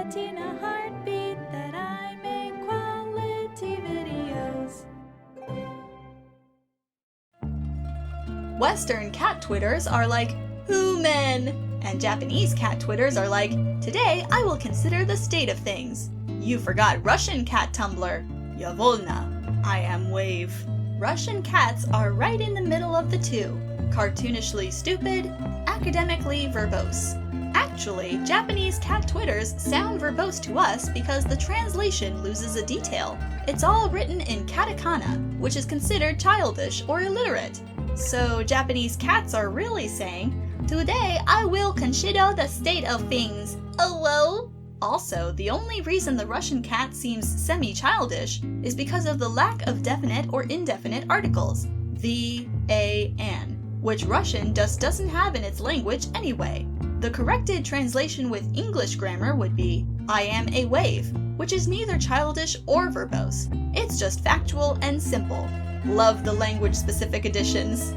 Bettina heartbeat that I make quality videos. Western cat Twitters are like, "Human," and Japanese cat Twitters are like, "Today I will consider the state of things." You forgot Russian cat Tumblr. Yavolna, I am wave. Russian cats are right in the middle of the two. Cartoonishly stupid, academically verbose. Actually, Japanese cat Twitters sound verbose to us because the translation loses a detail. It's all written in katakana, which is considered childish or illiterate. So Japanese cats are really saying, "Today I will consider the state of things. Oh well." Also, the only reason the Russian cat seems semi-childish is because of the lack of definite or indefinite articles, the, a, an, which Russian just doesn't have in its language anyway. The corrected translation with English grammar would be, "I am a wave," which is neither childish or verbose. It's just factual and simple. Love the language-specific additions.